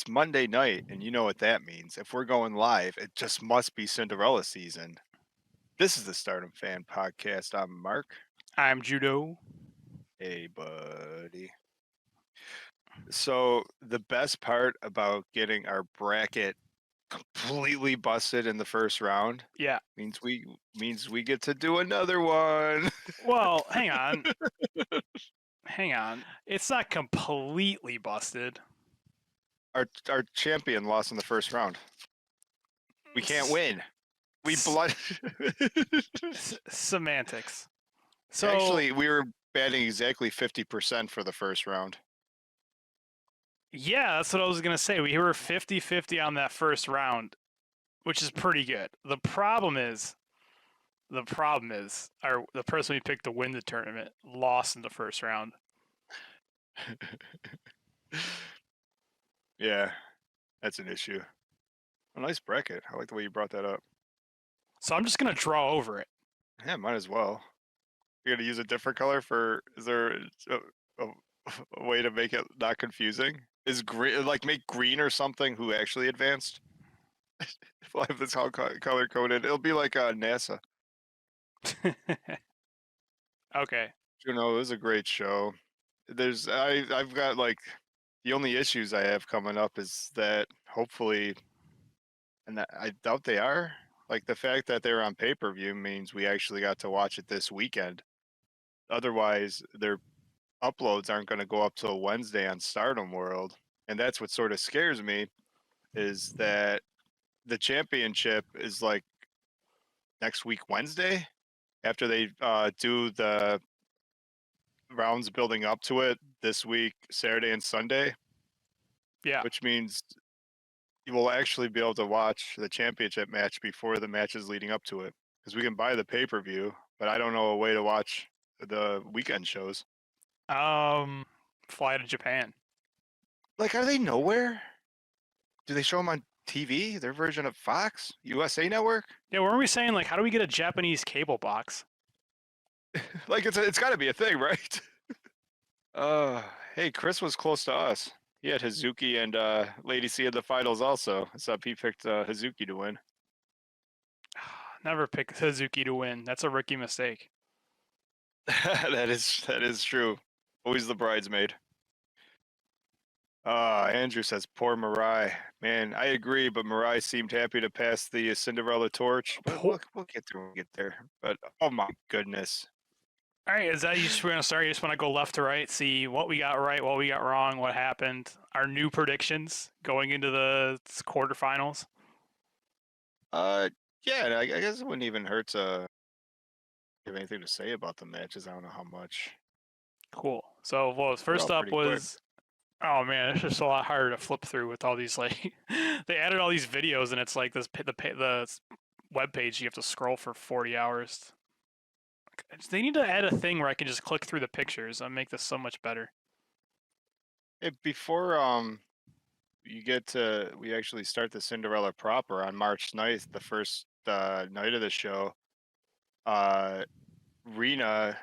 It's Monday night, and you know what that means. If we're going live, it just must be Cinderella season. This is the Stardom Fan Podcast. I'm Mark. I'm Judo. Hey, buddy. So, the best part about getting our bracket completely busted in the first round Yeah. means we get to do another one. Well, hang on. Hang on. It's not completely busted. Our champion lost in the first round. We can't S- win. We s- blood. Semantics. So, Actually, we were batting exactly 50% for the first round. yeah, that's what I was going to say. We were 50-50 on that first round, which is pretty good. The problem is the person we picked to win the tournament lost in the first round. Yeah, that's an issue. A nice bracket. I like the way you brought that up. So I'm just going to draw over it. Yeah, might as well. You're gonna use a different color for? Is there a, a way to make it not confusing? Is green like make green or something? Who actually advanced? If I have this all color coded, it'll be like NASA. Okay. You know, it was a great show. I've got like the only issues I have coming up is that hopefully, and I doubt they are. Like the fact that they're on pay per view means we actually got to watch it this weekend. Otherwise, their uploads aren't going to go up till Wednesday on Stardom World, and that's what sort of scares me. Is that the championship is like next week Wednesday after they do the rounds building up to it this week Saturday and Sunday, Yeah. which means you will actually be able to watch the championship match before the matches leading up to it because we can buy the pay per view, but I don't know a way to watch the weekend shows. Fly to Japan. Like, are they nowhere? Do they show them on TV? Their version of Fox, USA Network? Yeah, weren't we saying, like, how do we get a Japanese cable box? Like, it's got to be a thing, right? Uh, hey, Chris was close to us. He had Hazuki and Lady C in the finals also. So he picked Hazuki to win. Never pick Suzuki to win. That's a rookie mistake. That is true. Always the bridesmaid. Andrew says poor Mirai. Man, I agree, but Mirai seemed happy to pass the Cinderella torch. But we'll get through when we get there. But oh my goodness. All right, is that you just want to start? You just want to go left to right, see what we got right, what we got wrong, what happened, our new predictions going into the quarterfinals. Uh, yeah, I guess it wouldn't even hurt to have anything to say about the matches. I don't know how much. Cool. So, well, They're first all up pretty quick. was, oh man, it's just a lot harder to flip through with all these like they added all these videos and it's like the web page you have to scroll for 40 hours. They need to add a thing where I can just click through the pictures and make this so much better. Hey, before we actually start the Cinderella proper on March 9th, the first night of the show. Rena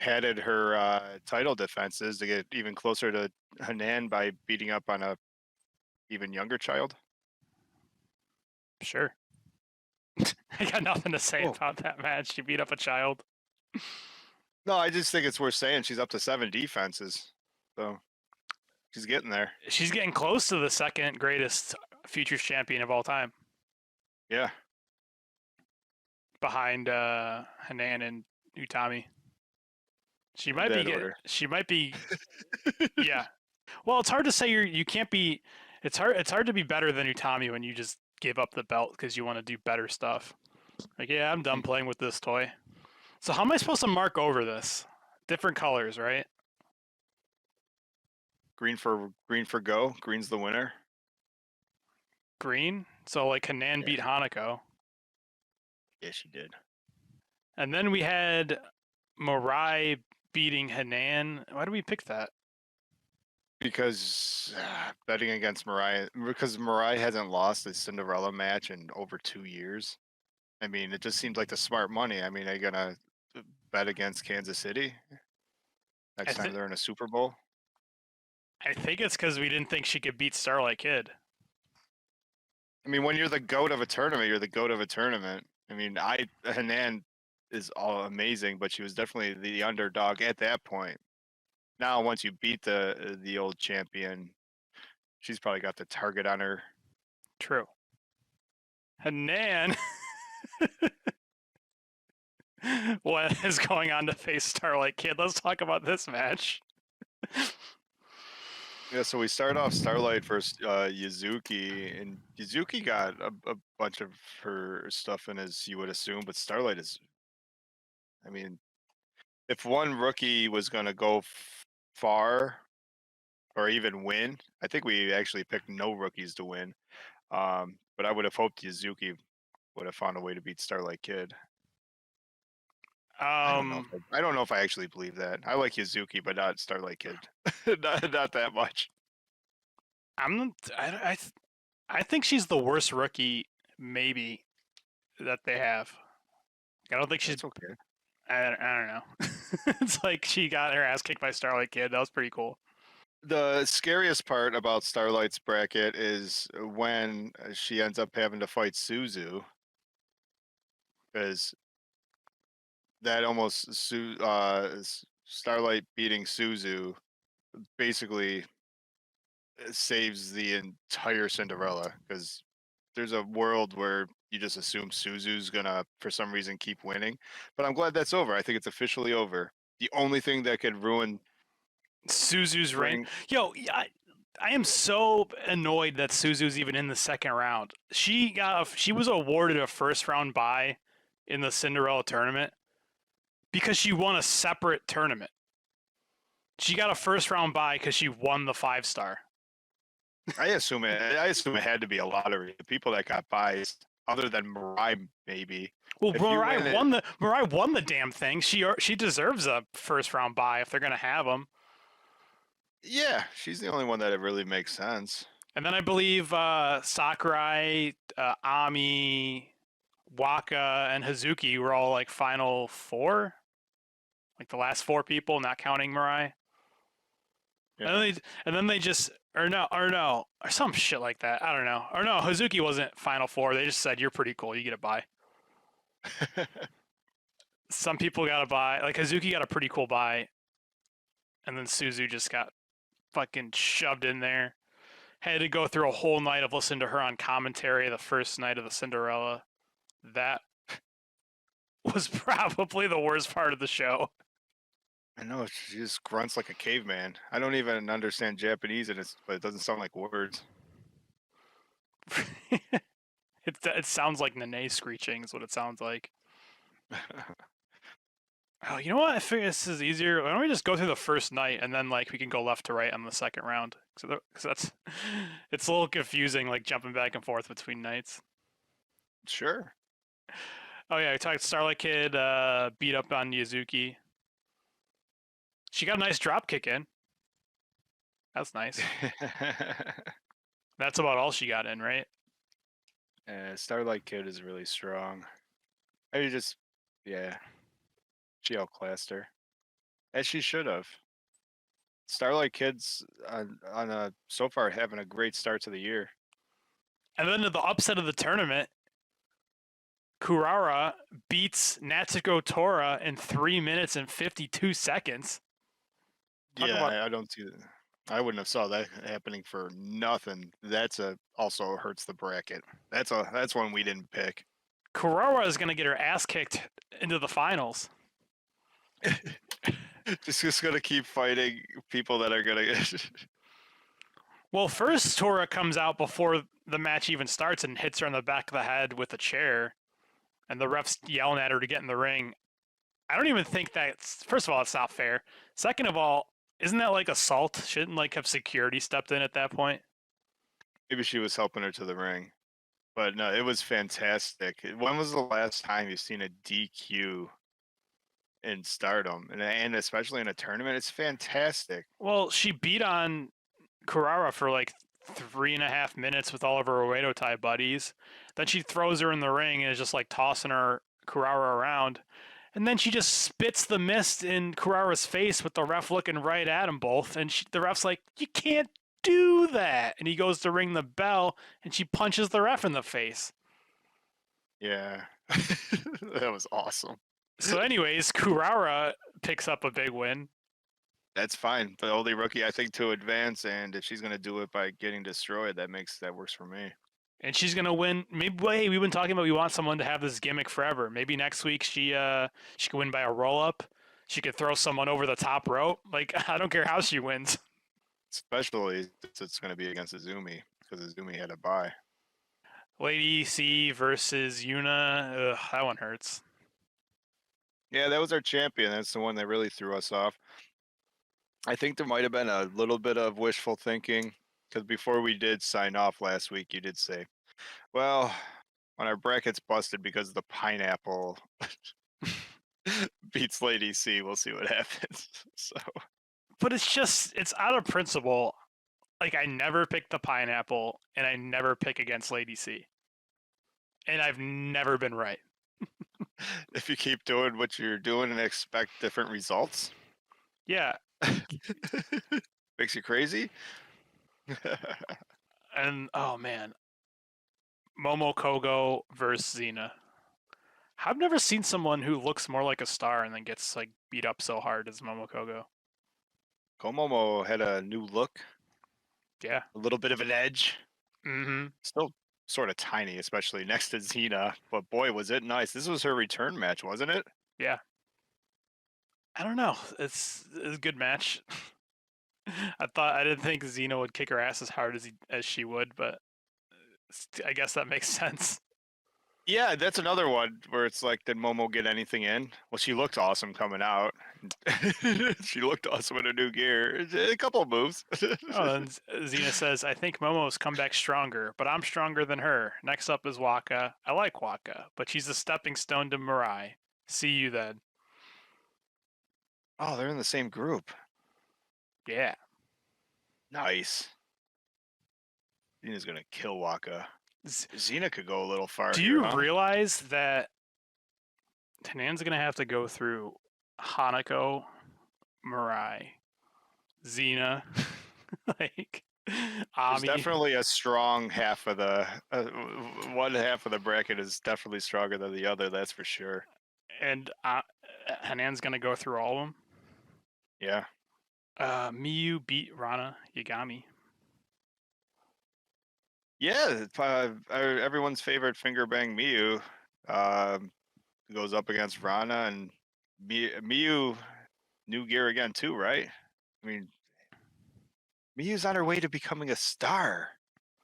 padded her title defenses to get even closer to Hanan by beating up on a even younger child. Sure. I got nothing to say Oh about that match. She beat up a child. no, I just think it's worth saying she's up to 7 defenses, so she's getting there. She's getting close to the second greatest futures champion of all time, Yeah, behind Hanan and Utami. She might be that get. order. She might be. Yeah. Well, it's hard to say you can't be. It's hard to be better than Utami when you just give up the belt because you want to do better stuff. Like, yeah, I'm done playing with this toy. So how am I supposed to mark over this? Different colors, right? Green for go. Green's the winner. Green. So like Hanan Yeah, beat Hanako, yeah, she did. and then we had Mirai beating Hanan. Why do we pick that? Because betting against Mariah, because Mariah hasn't lost a Cinderella match in over 2 years. I mean, it just seems like the smart money. I mean, are you gonna bet against Kansas City I next time think they're in a Super Bowl? I think it's because we didn't think she could beat Starlight Kid. I mean, when you're the goat of a tournament, you're the goat of a tournament. I mean, Hanan is all amazing, but she was definitely the underdog at that point. Now, once you beat the old champion, she's probably got the target on her. True. Hanan what is going on to face Starlight Kid? Let's talk about this match. Yeah, so we start off Starlight versus Yuzuki, and Yuzuki got a bunch of her stuff in, as you would assume, but Starlight is, I mean, if one rookie was going to go far or even win, I think we actually picked no rookies to win. But I would have hoped Yuzuki would have found a way to beat Starlight Kid. I don't know. I don't know if I actually believe that. I like Yuzuki, but not Starlight Kid. not that much. I think she's the worst rookie, maybe, that they have. I don't think she's. That's okay. I don't know. It's like she got her ass kicked by Starlight Kid. That was pretty cool. The scariest part about Starlight's bracket is when she ends up having to fight Suzu, because that almost Starlight beating Suzu basically saves the entire Cinderella, because there's a world where you just assume Suzu's gonna, for some reason, keep winning. But I'm glad that's over. I think it's officially over. The only thing that could ruin Suzu's reign. Yo, I am so annoyed that Suzu's even in the second round. She was awarded a first round bye in the Cinderella tournament because she won a separate tournament. She got a first round bye because she won the 5-star. I assume it had to be a lottery. The people that got buys, other than Mirai, maybe. Well, Mirai won the damn thing. She deserves a first round bye if they're gonna have them. Yeah, she's the only one that it really makes sense. And then I believe Sakurai, Ami, Waka, and Hazuki were all like final 4, like the last 4 people, not counting Mirai. Yeah. And then they just or some shit like that. I don't know. Or no, Hazuki wasn't final 4. They just said you're pretty cool. You get a bye. Some people got a bye. Like Hazuki got a pretty cool bye, and then Suzu just got fucking shoved in there. Had to go through a whole night of listening to her on commentary the first night of the Cinderella. That was probably the worst part of the show. I know, she just grunts like a caveman. I don't even understand Japanese, but it doesn't sound like words. It sounds like Nene screeching is what it sounds like. Oh, you know what? I figure this is easier. Why don't we just go through the first night and then like we can go left to right on the second round? Because that's it's a little confusing, like jumping back and forth between nights. Sure. Oh yeah, we talked Starlight Kid beat up on Yuzuki. She got a nice drop kick in. That's nice. That's about all she got in, right? Starlight Kid is really strong. Yeah. She outclassed her, as she should have. Starlight Kid's so far having a great start to the year. And then the upset of the tournament, Kurara beats Natsuko Tora in 3 minutes and 52 seconds. I don't see that. I wouldn't have saw that happening for nothing. Also hurts the bracket. That's one we didn't pick. Kurara is going to get her ass kicked into the finals. just going to keep fighting people that are going to. Well, first Tora comes out before the match even starts and hits her on the back of the head with a chair, and the ref's yelling at her to get in the ring. I don't even think that's. First of all, it's not fair. Second of all, isn't that like assault? Shouldn't like have security stepped in at that point? Maybe she was helping her to the ring. But no, it was fantastic. When was the last time you've seen a DQ in Stardom, and especially in a tournament? It's fantastic. Well, she beat on Kurara for like 3.5 minutes with all of her Oedo Tai buddies. Then she throws her in the ring and is just like tossing her Kurara around. And then she just spits the mist in Kurara's face with the ref looking right at them both. And the ref's like, you can't do that. And he goes to ring the bell, and she punches the ref in the face. Yeah. That was awesome. So, anyways, Kurara picks up a big win. That's fine. The only rookie I think to advance, and if she's gonna do it by getting destroyed, that works for me. And she's gonna win. Maybe hey, we've been talking about we want someone to have this gimmick forever. Maybe next week she could win by a roll up. She could throw someone over the top rope. Like I don't care how she wins. Especially since it's gonna be against Izumi, because Izumi had a bye. Lady C versus Yuna. Ugh, that one hurts. Yeah, that was our champion. That's the one that really threw us off. I think there might have been a little bit of wishful thinking, because before we did sign off last week, you did say, well, when our bracket's busted because the pineapple beats Lady C, we'll see what happens. So But it's out of principle. Like I never pick the pineapple, and I never pick against Lady C, and I've never been right. if you keep doing what you're doing and expect different results, Yeah, makes you crazy. and oh man, Momo Kogo versus Xena. I've never seen someone who looks more like a star and then gets like beat up so hard as Momo Kogo. Komomo had a new look, Yeah. a little bit of an edge. Mm-hmm. Still sort of tiny, especially next to Xena. But boy, was it nice. This was her return match, wasn't it? Yeah. I don't know. It's a good match. I didn't think Xena would kick her ass as hard as she would, but I guess that makes sense. Yeah, that's another one where it's like, did Momo get anything in? Well, she looked awesome coming out. She looked awesome in her new gear. A couple of moves. Oh, then Xena says, "I think Momo's come back stronger, but I'm stronger than her. Next up is Waka. I like Waka, but she's a stepping stone to Mirai. See you then." Oh, they're in the same group. Yeah. Nice. Xena's gonna kill Waka. Z- Xena could go a little far Do here, you huh? realize that Tanan's gonna have to go through Hanako, Mirai, Xena, like There's Ami, definitely a strong half of the one half of the bracket is definitely stronger than the other. That's for sure. and Hanan's gonna go through all of them. Yeah. Miyu beat Rana Yagami. Yeah. Everyone's favorite finger bang Miyu goes up against Rana, and Miyu new gear again too, right? I mean, Miyu's on her way to becoming a star.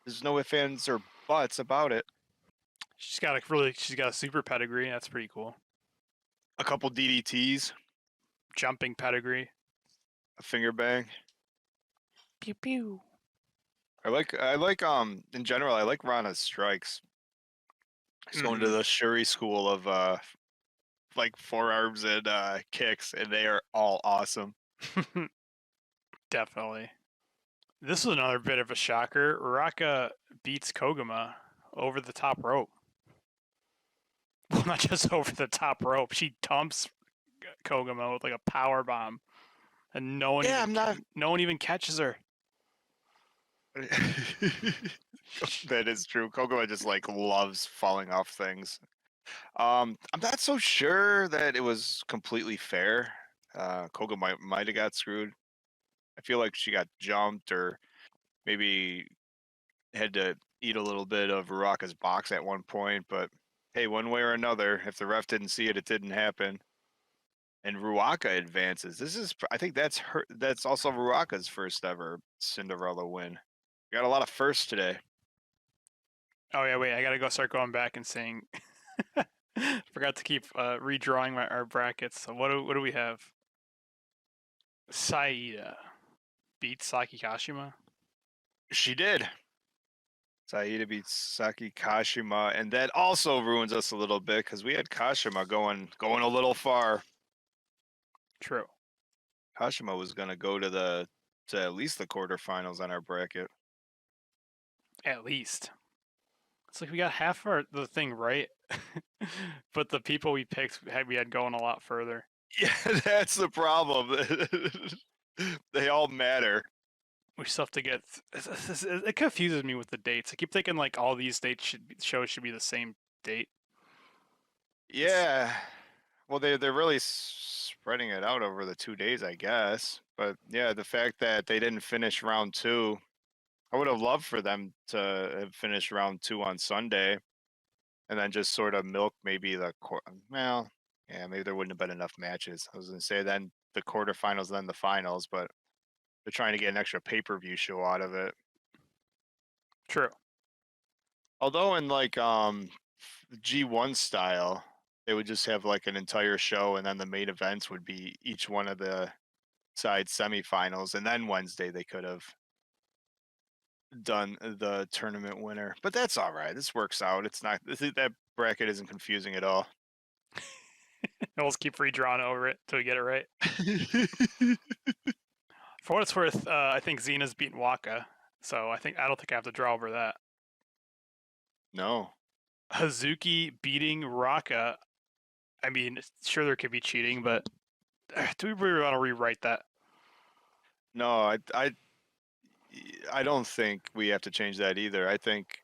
There's no ifs, ands, or buts about it. She's got a super pedigree. That's pretty cool. A couple DDTs, Jumping pedigree. a finger bang. Pew pew. I like in general I like Rana's strikes. He's going to the Shuri school of like forearms and kicks, and they are all awesome. Definitely. This was another bit of a shocker. Uraka beats Koguma over the top rope. Well, not just over the top rope. She dumps Koguma with like a power bomb, and no one even catches her. That is true. Koguma just like loves falling off things. I'm not so sure that it was completely fair. Koga might have got screwed. I feel like she got jumped, or maybe had to eat a little bit of Uraka's box at one point. But hey, one way or another, if the ref didn't see it, it didn't happen. And Ruaka advances. I think that's her. That's also Ruaka's first ever Cinderella win. We got a lot of firsts today. Oh yeah, wait. I gotta go start going back and saying. Forgot to keep redrawing our brackets. So what do we have? Saida beats Saki Kashima. She did. Saida beats Saki Kashima, and that also ruins us a little bit because we had Kashima going a little far. True. Kashima was going to go to at least the quarterfinals on our bracket. At least. It's like we got half the thing right, but the people we picked we had going a lot further. Yeah, that's the problem. They all matter. We still have to get. It confuses me with the dates. I keep thinking like all these shows should be the same date. Yeah. Well, they're really spreading it out over the 2 days, I guess. But yeah, the fact that they didn't finish round two, I would have loved for them to have finished round two on Sunday, and then just sort of milk maybe well, yeah, maybe there wouldn't have been enough matches. I was gonna say then the quarterfinals, then the finals, but they're trying to get an extra pay-per-view show out of it. True. Although in like G1 style, they would just have like an entire show, and then the main events would be each one of the side semifinals, and then Wednesday they could have done the tournament winner. But that's all right. This works out. It's not that bracket isn't confusing at all. We'll just keep redrawing over it till we get it right. For what it's worth, I think Xena's beaten Waka, so I don't think I have to draw over that. No. Hazuki beating Raka. I mean, sure there could be cheating, but do we really want to rewrite that? No, I don't think we have to change that either. I think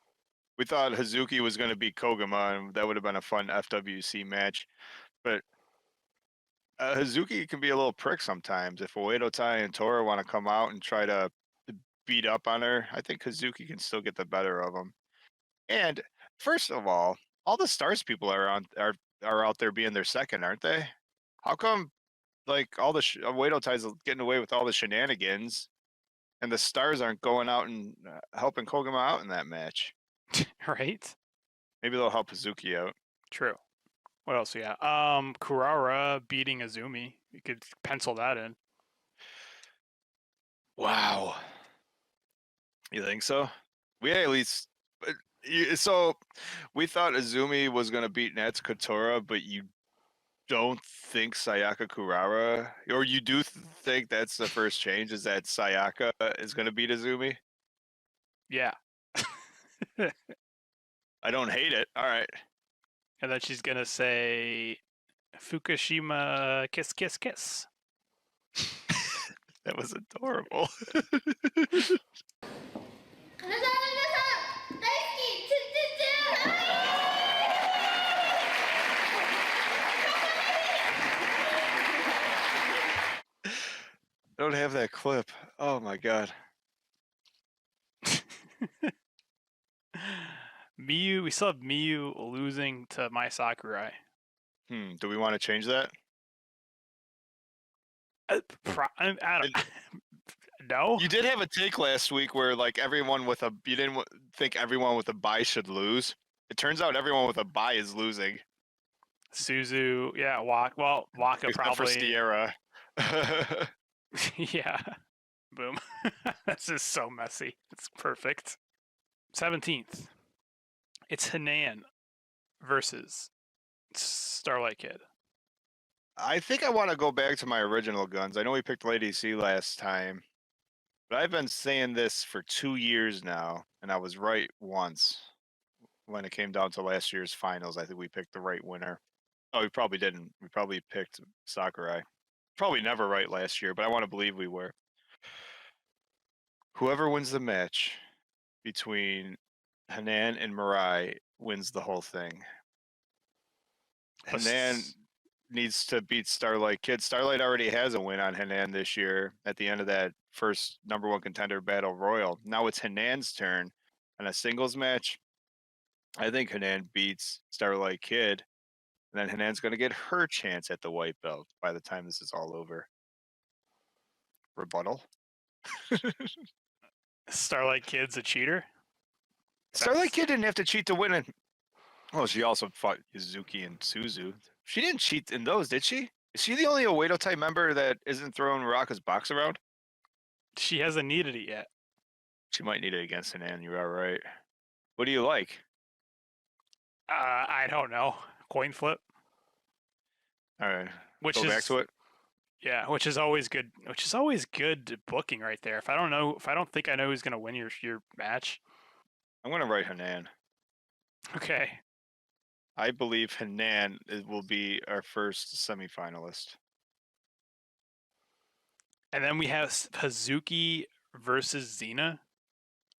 we thought Hazuki was going to beat Koguma, and that would have been a fun FWC match. But Hazuki can be a little prick sometimes. If Oedo Tai and Tora want to come out and try to beat up on her, I think Hazuki can still get the better of him. And first of all the Stars people are out there being their second, aren't they? How come like all the Oedo Tai's getting away with all the shenanigans, and the Stars aren't going out and helping Koguma out in that match? Right? Maybe they'll help Hazuki out. True. What else we got? Kurara beating Azumi. You could pencil that in. Wow. You think so? We at least. So we thought Azumi was going to beat Nats Kotora, but you don't think Sayaka Kurara, or you do think that's the first change, is that Sayaka is going to beat Azumi? Yeah. I don't hate it. All right. And then she's going to say, Fukushima, kiss, kiss, kiss. That was adorable. I don't have that clip. Oh my god. Miyu, we still have Miyu losing to Mai Sakurai. Do we want to change that? I don't. No. You did have a take last week where like you didn't think everyone with a bye should lose. It turns out everyone with a bye is losing. Suzu, yeah, Waka Except probably. for Sierra. Yeah. Boom. This is so messy. It's perfect. 17th. It's Hanan versus Starlight Kid. I think I want to go back to my original guns. I know we picked Lady C last time, but I've been saying this for 2 years now, and I was right once when it came down to last year's finals. I think we picked the right winner. Oh, we probably didn't. We probably picked Sakurai. Probably never right last year, but I want to believe we were. Whoever wins the match between Hanan and Mirai wins the whole thing. Hanan needs to beat Starlight Kid. Starlight already has a win on Hanan this year at the end of that first number one contender battle royal. Now it's Hanan's turn in a singles match. I think Hanan beats Starlight Kid, and then Hanan's going to get her chance at the white belt by the time this is all over. Rebuttal? Starlight Kid's a cheater? Starlight Kid didn't have to cheat to win it. Oh, she also fought Yuzuki and Suzu. She didn't cheat in those, did she? Is she the only Oedo type member that isn't throwing Raka's box around? She hasn't needed it yet. She might need it against Hanan. You are right. What do you like? I don't know. Coin flip. All right. Which Go is back to it. Yeah, which is always good. Which is always good booking right there. If I don't think I know who's gonna win your match, I'm gonna write Hanan. Okay. I believe Hanan will be our first semifinalist. And then we have Hazuki versus Xena.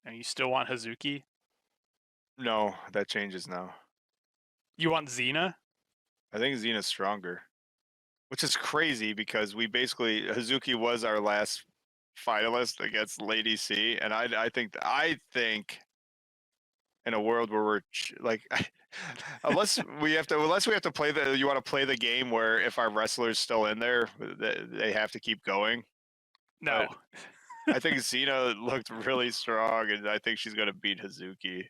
And you still want Hazuki? No, that changes now. You want Xena? I think Xena's stronger, which is crazy because we basically Hazuki was our last finalist against Lady C, and I think in a world where we're like unless we have to play the you want to play the game where if our wrestler's still in there they have to keep going. No. But I think Xena looked really strong, and I think she's gonna beat Hazuki.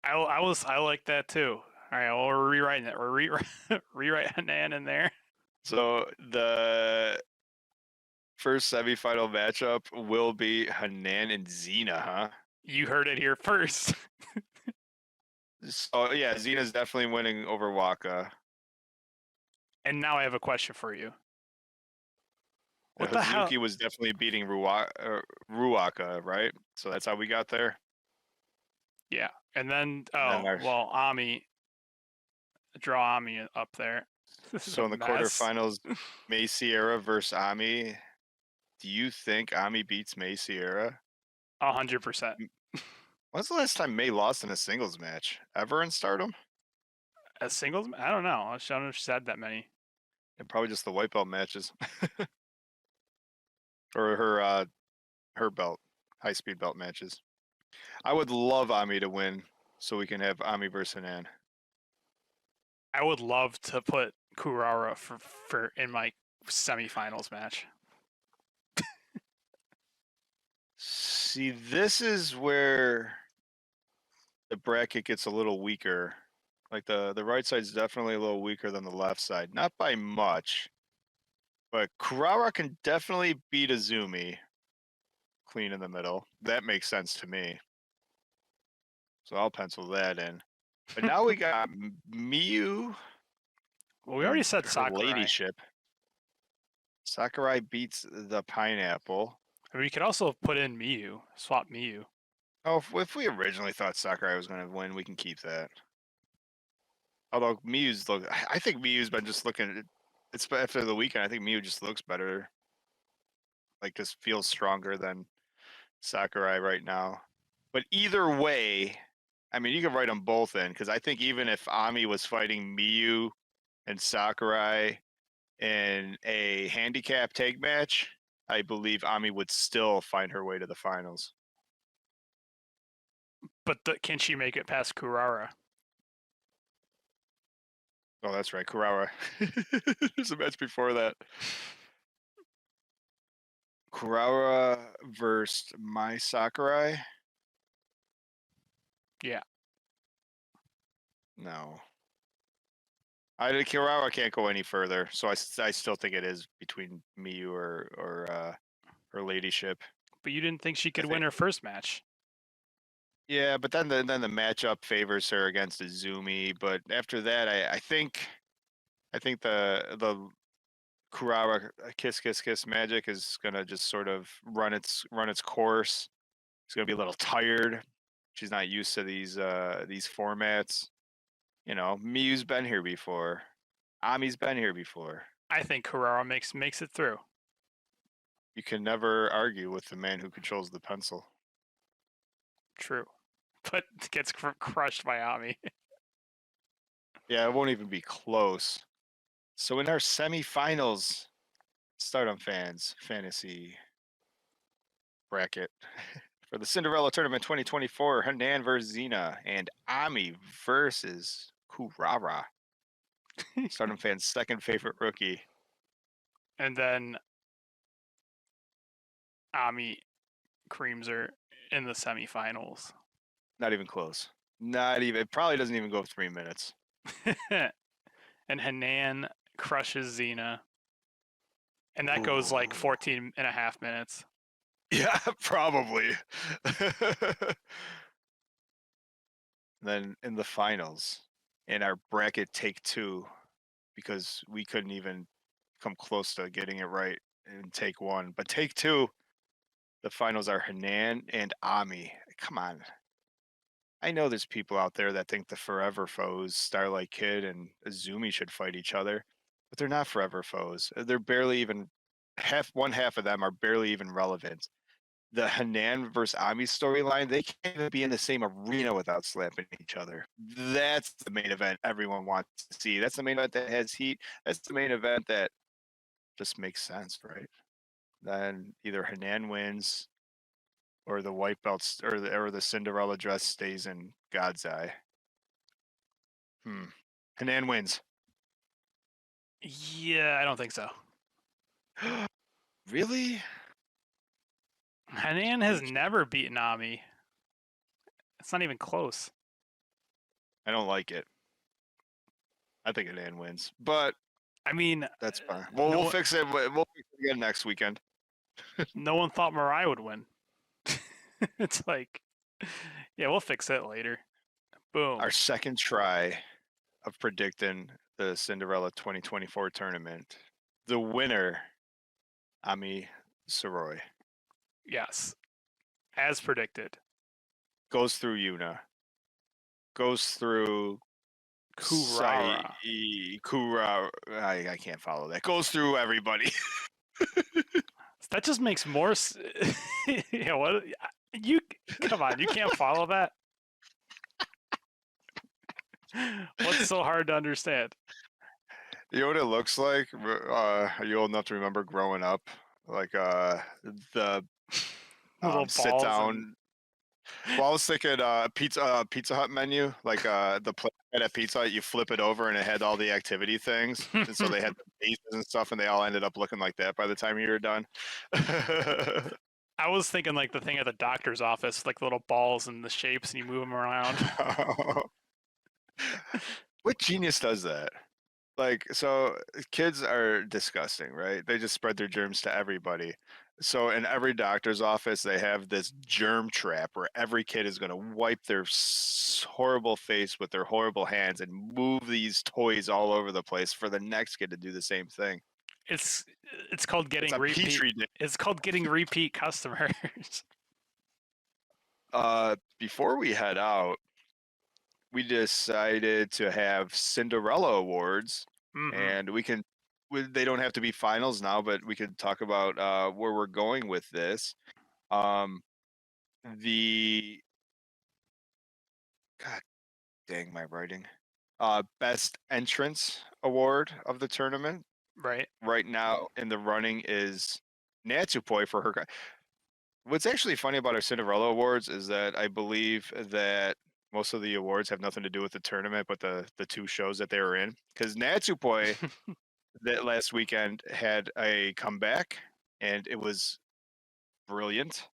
I like that too. All right, well, we're rewriting it. We're rewrite Hanan in there. So the first semifinal matchup will be Hanan and Xena, huh? You heard it here first. So yeah, Xena's definitely winning over Waka. And now I have a question for you. And What the hell? Hazuki was definitely beating Ruaka, right? So that's how we got there. Yeah. And then, And then Ami, draw Ami up there. This is a so in the mess. quarterfinals, May Sierra versus Ami. Do you think Ami beats May Sierra? 100%. When's the last time May lost in a singles match? Ever in Stardom? As singles, I don't know. I don't know if she's had that many. And probably just the white belt matches, or her belt, high speed belt matches. I would love Ami to win, so we can have Ami versus Hanan. I would love to put Kurara for in my semifinals match. See, this is where the bracket gets a little weaker. Like the right side's definitely a little weaker than the left side. Not by much, but Kurara can definitely beat Azumi clean in the middle. That makes sense to me. So I'll pencil that in. But now we got Miyu Well, we already and said her Sakurai. ladyship. Sakurai beats the pineapple. I mean, we could also put in Miyu, swap Miyu. Oh, if we originally thought Sakurai was going to win, we can keep that. Although I think Miyu's been just looking. It's after the weekend. I think Miyu just looks better. Like just feels stronger than Sakurai right now. But either way, I mean, you can write them both in because I think even if Ami was fighting Miyu and Sakurai in a handicap tag match, I believe Ami would still find her way to the finals. But can she make it past Kurara? Oh, that's right, Kurawa. There's a match before that. Kurawa versus Mai Sakurai. Yeah. No. Kurawa can't go any further, so I still think it is between Miyu or her ladyship. But you didn't think she could think- win her first match. Yeah, but then the matchup favors her against Izumi. But after that, I think the Kurawa kiss kiss kiss magic is gonna just sort of run its course. She's gonna be a little tired. She's not used to these formats. You know, Miyu's been here before. Ami's been here before. I think Kurara makes it through. You can never argue with the man who controls the pencil. True. But gets crushed by Ami. Yeah, it won't even be close. So in our semifinals, Stardom fans fantasy bracket for the Cinderella Tournament 2024, Hanan versus Xena and Ami versus Kurara. Stardom fans' second favorite rookie. And then Ami creams her in the semifinals. Not even close. Not even. It probably doesn't even go 3 minutes. And Hanan crushes Xena. And that goes like 14 and a half minutes. Yeah, probably. Then in the finals, in our bracket take two, because we couldn't even come close to getting it right in take one. But take two, the finals are Hanan and Ami. Come on. I know there's people out there that think the forever foes, Starlight Kid and Azumi, should fight each other, but they're not forever foes. They're barely even one half of them are barely even relevant. The Hanan versus Ami storyline, they can't even be in the same arena without slapping each other. That's the main event everyone wants to see. That's the main event that has heat. That's the main event that just makes sense, right? Then either Hanan wins or the white belts or the Cinderella dress stays in God's eye. Hanan wins. Yeah, I don't think so. Really? Hanan has never beaten Ami. It's not even close. I don't like it. I think Hanan wins, but I mean, that's fine. Well, we'll fix it. We'll fix it again next weekend. no one thought Mariah would win. It's like, yeah, we'll fix it later. Boom. Our second try of predicting the Cinderella 2024 tournament. The winner, Ami Saroy, Yes, as predicted. goes through Yuna. Goes through Kurara. Kura. I can't follow that. Goes through everybody. That just makes more. Yeah, what? You come on, you can't follow that. What's so hard to understand? You know what it looks like? Are you old enough to remember growing up? Like the Little sit balls down. Well, I was thinking Pizza Hut menu, like the plate at Pizza Hut, you flip it over and it had all the activity things. And so they had the bases and stuff, and they all ended up looking like that by the time you were done. I was thinking like the thing at the doctor's office, like little balls and the shapes, and you move them around. What genius does that? Like, so kids are disgusting, right? They just spread their germs to everybody. So in every doctor's office, they have this germ trap where every kid is going to wipe their horrible face with their horrible hands and move these toys all over the place for the next kid to do the same thing. It's called getting It's a repeat. petri dish. It's called getting repeat customers. Before we head out, we decided to have Cinderella awards, and they don't have to be finals now, but we could talk about where we're going with this. The God dang my writing. Best entrance award of the tournament Right now in the running is Natsupoi for her. What's actually funny about our Cinderella awards is that I believe that most of the awards have nothing to do with the tournament, but the two shows that they were in. Because Natsupoi that last weekend had a comeback, and it was brilliant.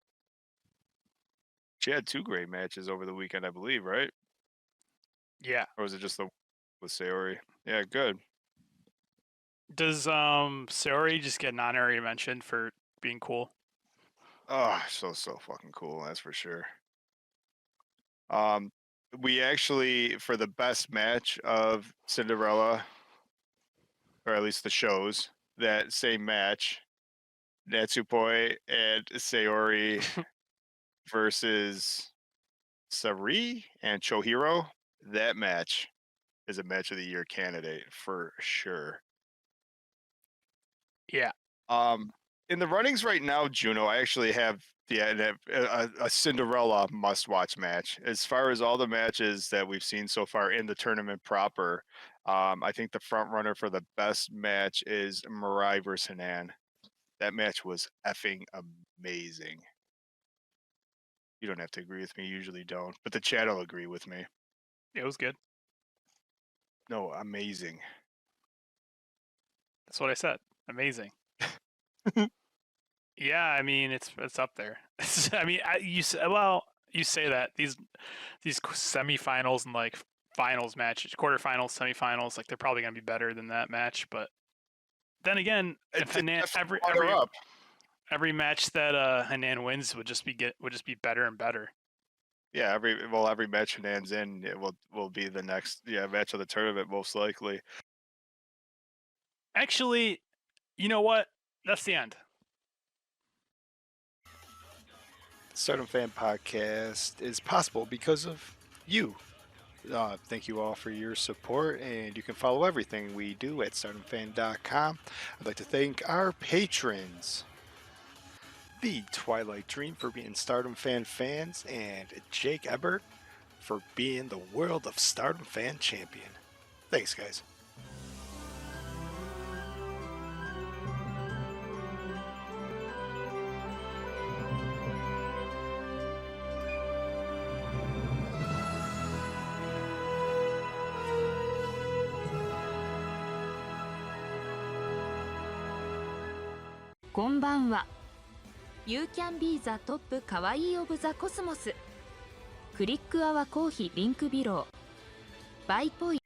She had two great matches over the weekend, I believe, right? Yeah. Or was it just the with Sayori? Yeah, good. Does Sayori just get non-area mention for being cool? Oh, so fucking cool, that's for sure. We actually, for the best match of Cinderella, or at least the shows, that same match, Natsupoi and Sayori versus Sari and Chohiro, that match is a match of the year candidate for sure. Yeah. In the runnings right now, Juno, I actually have a Cinderella must-watch match. As far as all the matches that we've seen so far in the tournament proper, I think the front runner for the best match is Mirai versus Hanan. That match was effing amazing. You don't have to agree with me, you usually don't, but the chat will agree with me. It was good. No, amazing. That's what I said. Amazing. Yeah, I mean it's up there. I mean, you say that these semifinals and like finals matches, quarterfinals, semifinals, like they're probably gonna be better than that match. But then again, if Hanan, every match that Hanan wins would just be better and better. Yeah, every match Hanan's in, it will be the next match of the tournament most likely. Actually, you know what? That's the end. Stardom Fan Podcast is possible because of you. Thank you all for your support, and you can follow everything we do at StardomFan.com. I'd like to thank our patrons, The Twilight Dream for being Stardom fans, and Jake Ebert for being the World of Stardom Fan Champion. Thanks, guys. こんばんは。You can be the top かわいい of the cosmos。クリックアワコーヒーリンクビロー。バイポイ